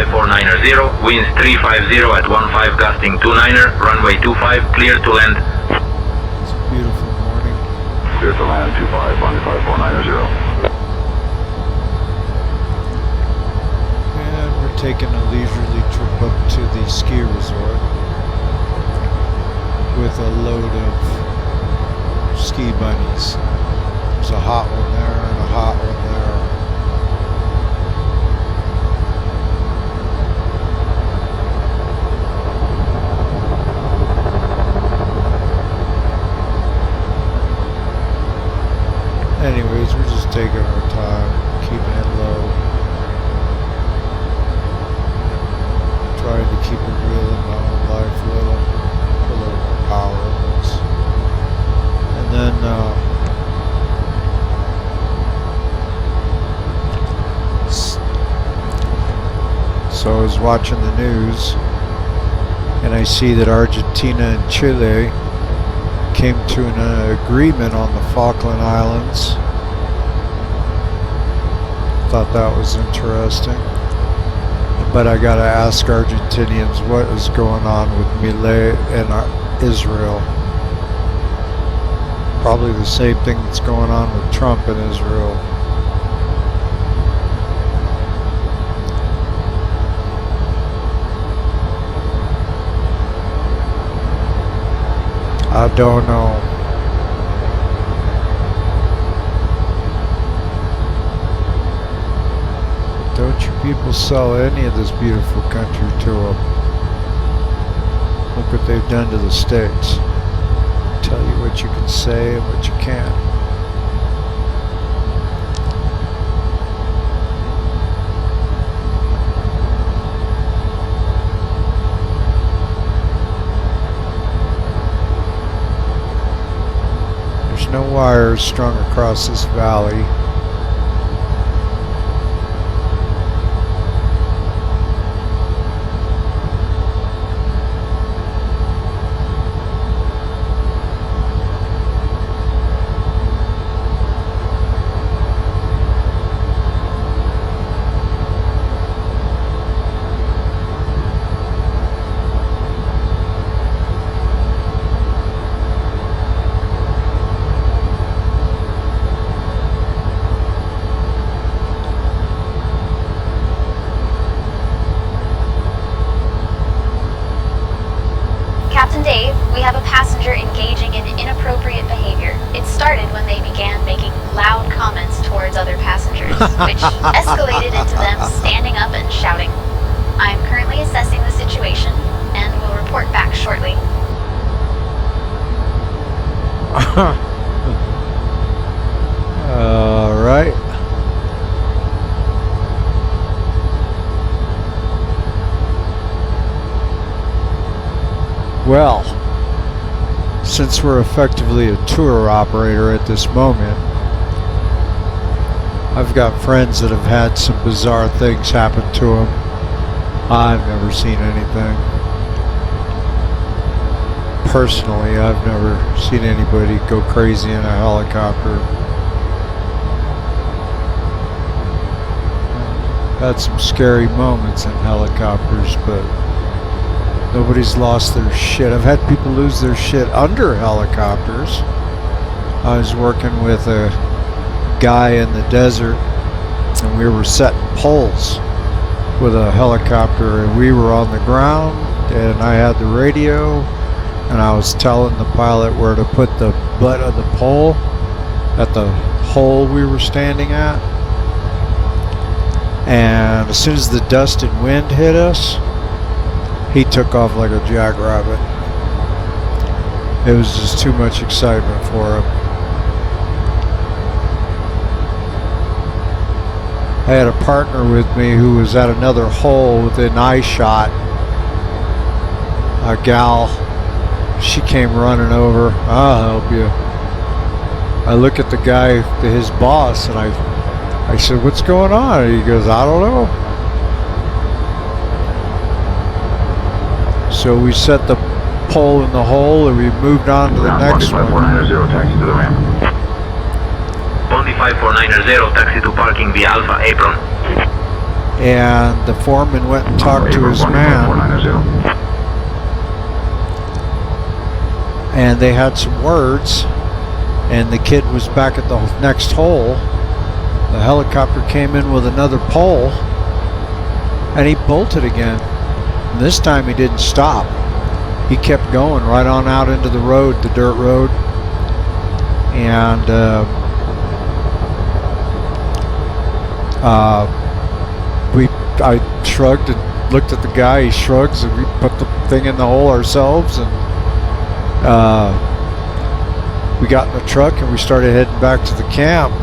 15490, winds 350 at 15 gusting 29er, runway 25, clear to land. It's a beautiful morning. Clear to land 25, 15490. And we're taking a leisurely trip up to the ski resort with a load of ski bunnies. There's a hot one there and a hot one there. Anyways, we're just taking our time, keeping it low. Trying to keep it real in my own life a little more power in this. And then, so I was watching the news, and I see that Argentina and Chile came to an agreement on the Falkland Islands. Thought that was interesting. But I gotta ask Argentinians what is going on with Milei and Israel. Probably the same thing that's going on with Trump and Israel. I don't know. Don't you people sell any of this beautiful country to them. Look what they've done to the States. Tell you what you can say and what you can't. There's no wires strung across this valley. Captain Dave, we have a passenger engaging in inappropriate behavior. It started when they began making loud comments towards other passengers, which escalated into them standing up and shouting. I am currently assessing the situation and will report back shortly. All right. Well, since we're effectively a tour operator at this moment, I've got friends that have had some bizarre things happen to them. I've never seen anything. Personally, I've never seen anybody go crazy in a helicopter. Had some scary moments in helicopters, but nobody's lost their shit. I've had people lose their shit under helicopters. I was working with a guy in the desert, and we were setting poles with a helicopter, and we were on the ground, and I had the radio, and I was telling the pilot where to put the butt of the pole at the hole we were standing at. And as soon as the dust and wind hit us, he took off like a jackrabbit. It was just too much excitement for him. I had a partner with me who was at another hole within eye shot. A gal, she came running over. I'll help you. I look at the guy, his boss, and I said, what's going on? He goes, I don't know. So we set the pole in the hole and we moved on to the next one. 15490, taxi to the ramp. 15490, taxi to parking via Alpha Apron. and the foreman went and talked to his man, 15490. and they had some words, and the kid was back at the next hole. The helicopter came in with another pole, and he bolted again. And this time he didn't stop. He kept going right on out into the road, the dirt road. And I shrugged and looked at the guy. He shrugs, and we put the thing in the hole ourselves, and we got in the truck and we started heading back to the camp.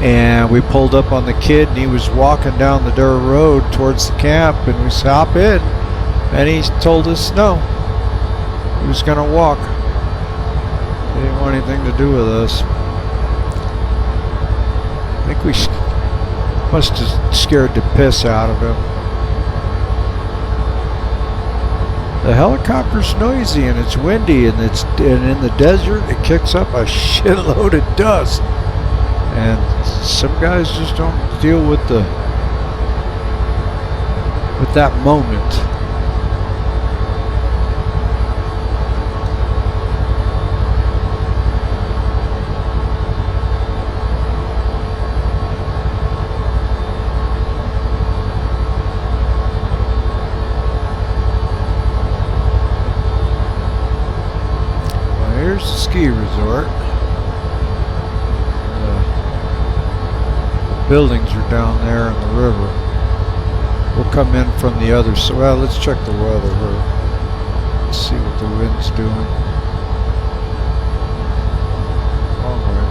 And we pulled up on the kid, and he was walking down the dirt road towards the camp, and we said, hop in. And he told us no, he was going to walk. He didn't want anything to do with us. I think we must have scared the piss out of him. The helicopter's noisy, and it's windy, and in the desert it kicks up a shitload of dust. And some guys just don't deal with that moment. Well, here's the ski resort. Buildings are down there in the river. We'll come in from the other side. Well, let's check the weather here. Let's see what the wind's doing. Wrong way.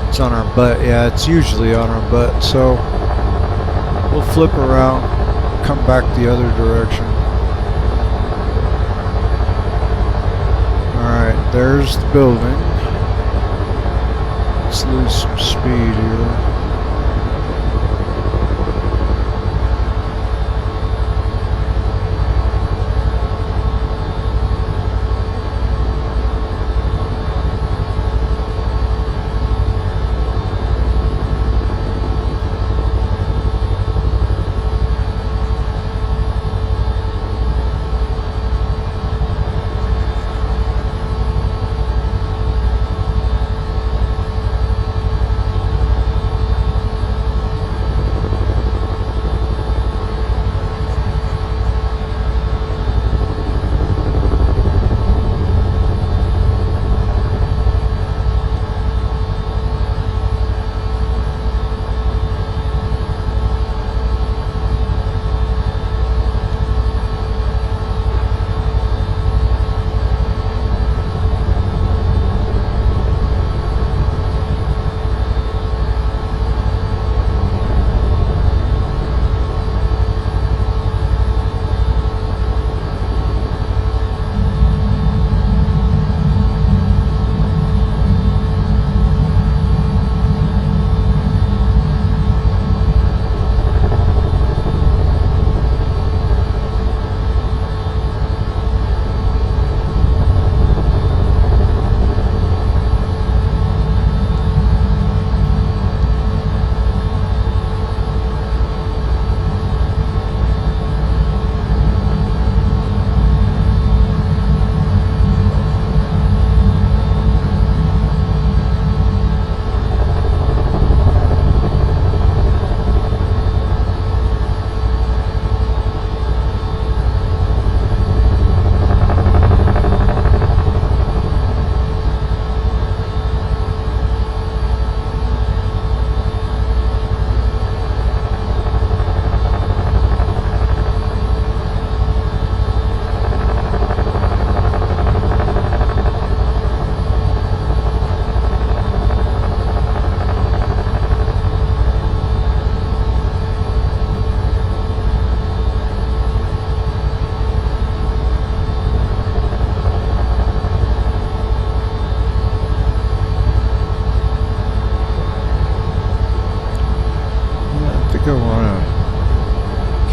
It's on our butt. Yeah, it's usually on our butt. So we'll flip around, come back the other direction. Alright, there's the building. Let's lose some speed here.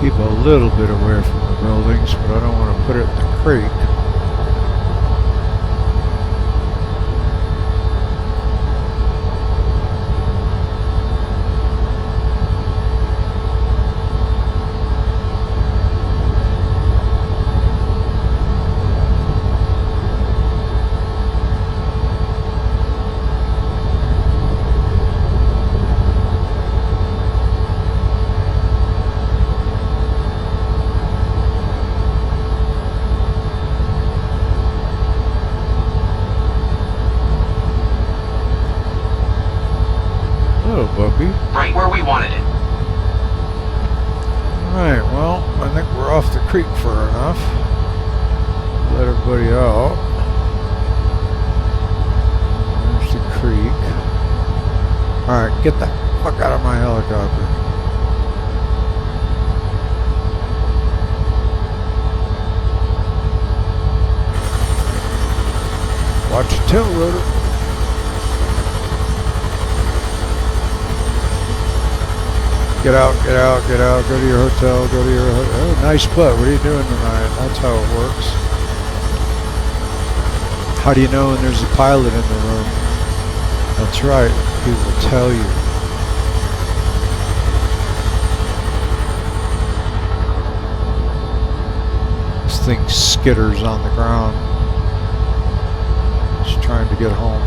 Keep a little bit away from the buildings, but I don't want to put it in the creek. creek far enough. Let everybody out. There's the creek. Alright, get the fuck out of my helicopter. Watch your tail rotor. Get out, get out, get out. Go to your hotel, go to your hotel. Oh, nice butt. What are you doing tonight? That's how it works. How do you know when there's a pilot in the room? That's right. He will tell you. This thing skitters on the ground. Just trying to get home.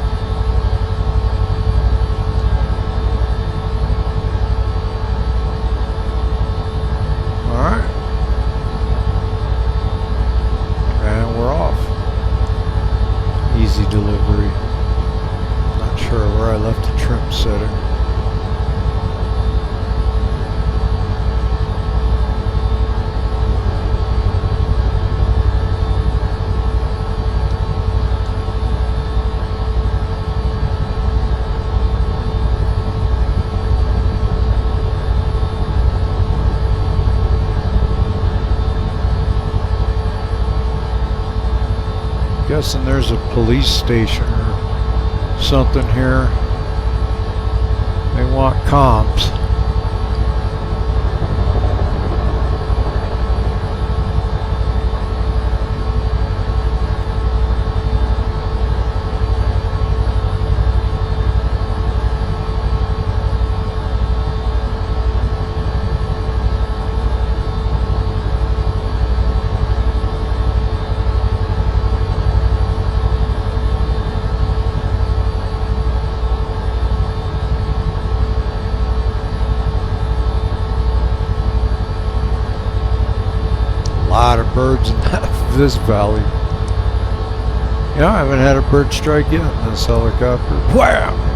Alright. And we're off. Easy delivery. Not sure where I left the trim setting. Guessing there's a police station or something here. They want comms. Birds in this valley. Yeah, I haven't had a bird strike yet in this helicopter. Wham!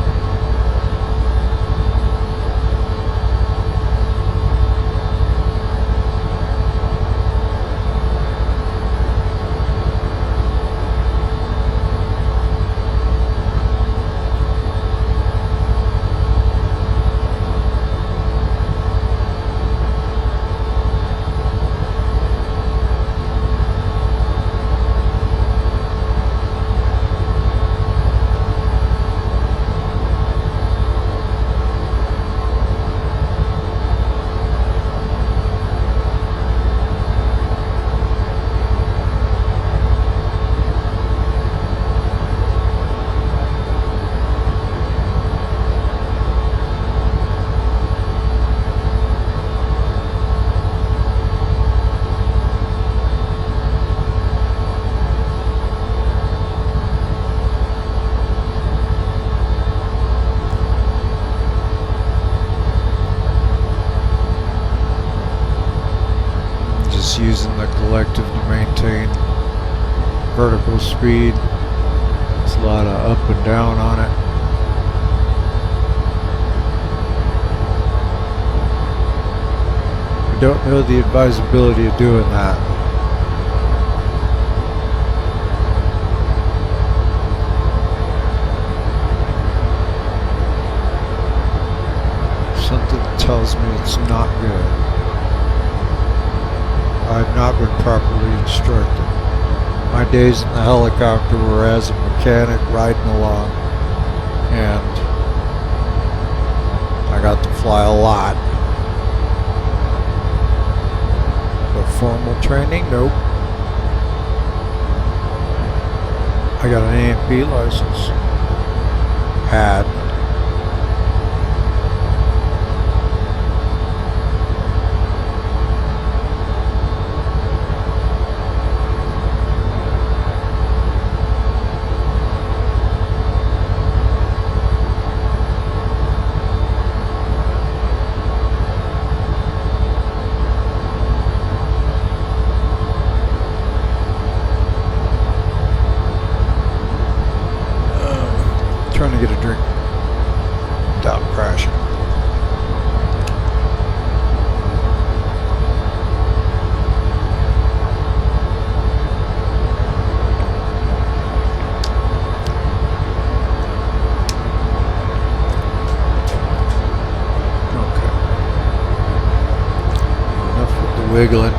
Using the collective to maintain vertical speed. There's a lot of up and down on it. I don't know the advisability of doing that. Something tells me it's not good. I've not been properly instructed. My days in the helicopter were as a mechanic riding along, and I got to fly a lot. But formal training, nope. I got an A&P license. Had. Trying to get a drink without crashing. wiggling.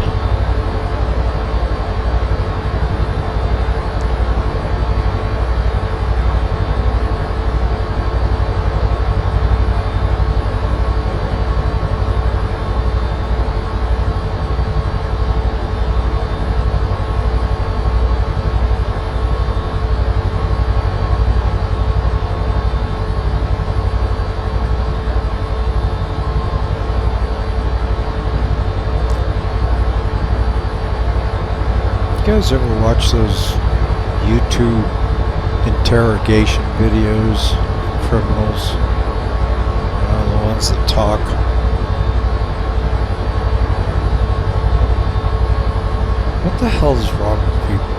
You guys ever watch those YouTube interrogation videos of criminals? The ones that talk. What the hell is wrong with people?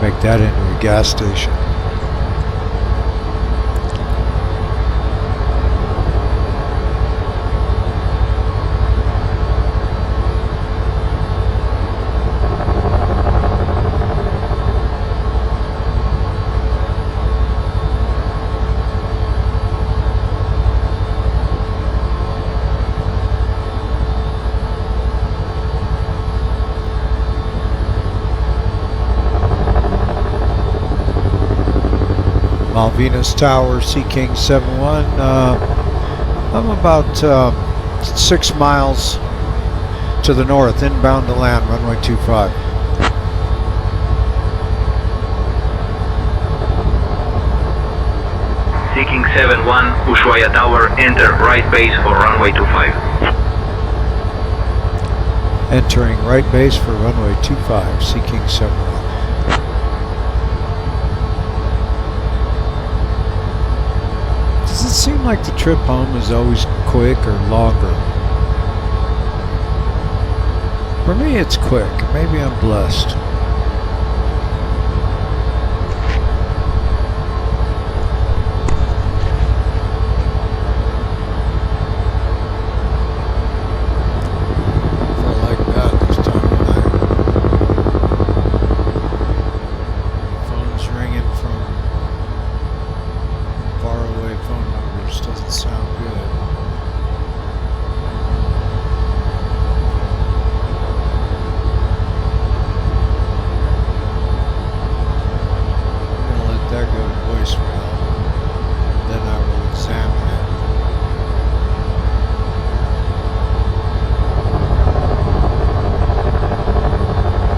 Make that into a gas station. Malvinas Tower, Sea King 71. I'm about 6 miles to the north, inbound to land, runway 25. Sea King 71, Ushuaia Tower, enter right base for runway 25. Entering right base for runway 25, Sea King 71. Does it seem like the trip home is always quick or longer? For me, it's quick. Maybe I'm blessed. Felt like that this time of night. Phone's ringing from faraway phone numbers. Doesn't sound good. I'm gonna let that go to voicemail. Then I will examine it.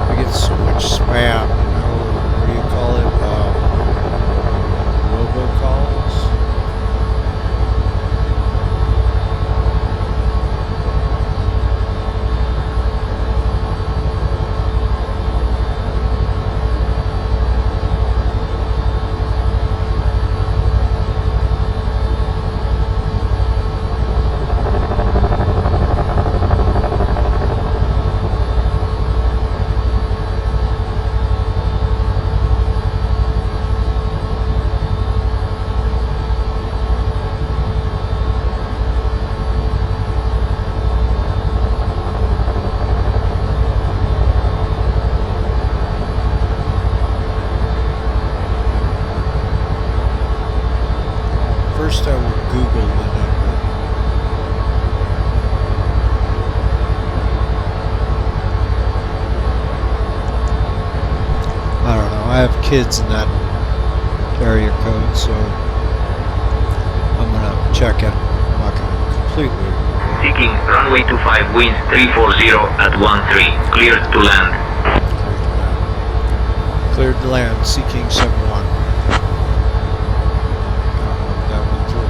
I get so much spam, you know, what do you call it? Robocalls? First I will Google the number. I don't know. I have kids in that area code, so I'm gonna check it. I'm not gonna completely. Sea King, runway 25, winds 340 at 13, cleared to land. Cleared to land. Sea King 71. That went through.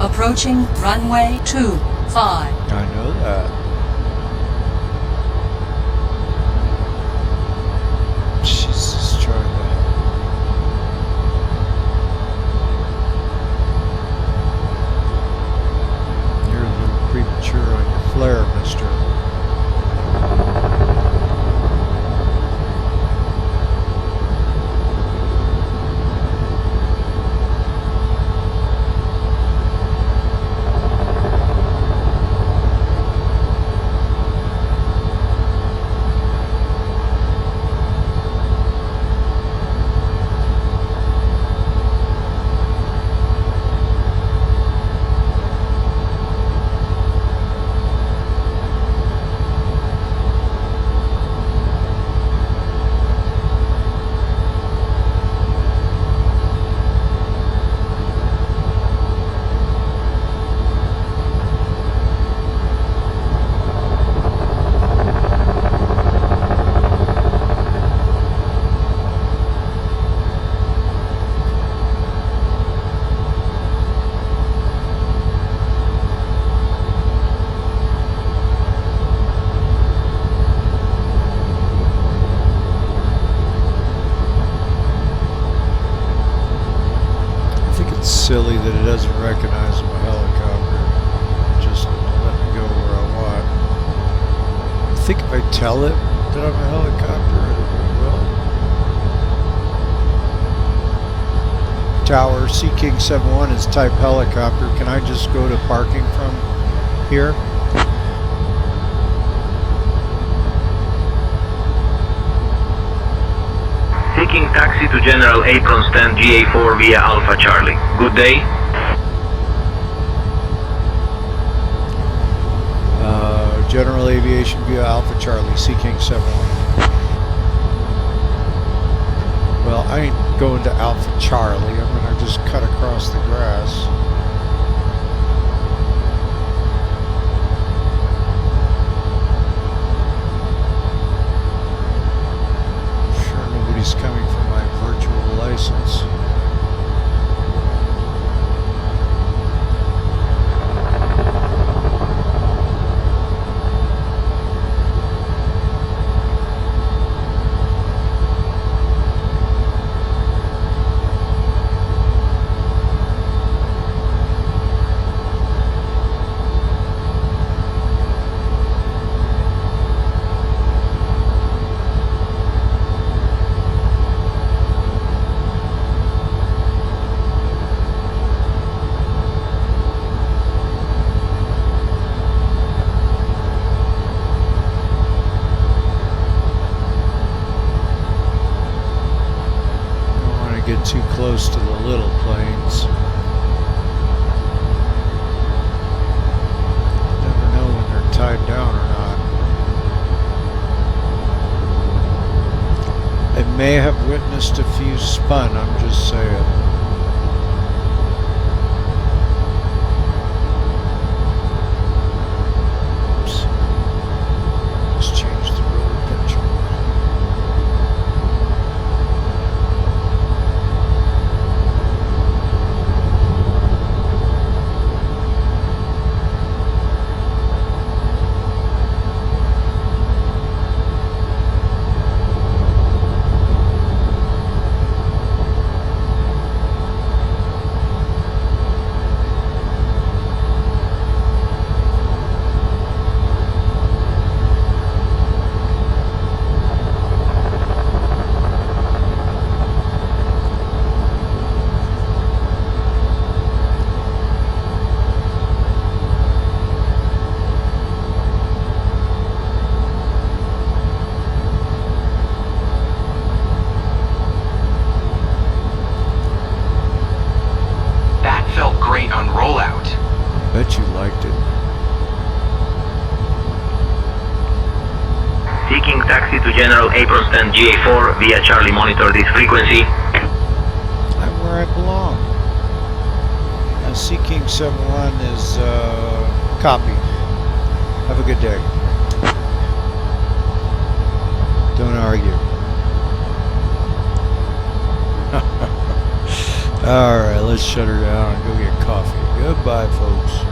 Approaching runway 25. I know that. Jesus, trying to. You're silly that it doesn't recognize I'm a helicopter. Just let me go where I want. I think if I tell it that I'm a helicopter, it will. Tower, Sea King 71 is type helicopter. Can I just go to parking from here? Seeking taxi to General Apron Stand GA4 via Alpha Charlie. Good day. General Aviation via Alpha Charlie, Sea King 71. Well, I ain't going to Alpha Charlie. I'm going to just cut across the grass. I'm sure nobody's coming for my virtual license. Get too close to the little planes. Never know when they're tied down or not. I may have witnessed a few spun, I'm just saying. Oops. Let's change the rotor picture. Bet you liked it. Seeking taxi to General Apron Stand GA4 via Charlie. Monitor this frequency. I'm where I belong. Sea King 71 is copy. Have a good day. Don't argue. Alright, let's shut her down and go get coffee. Goodbye, folks.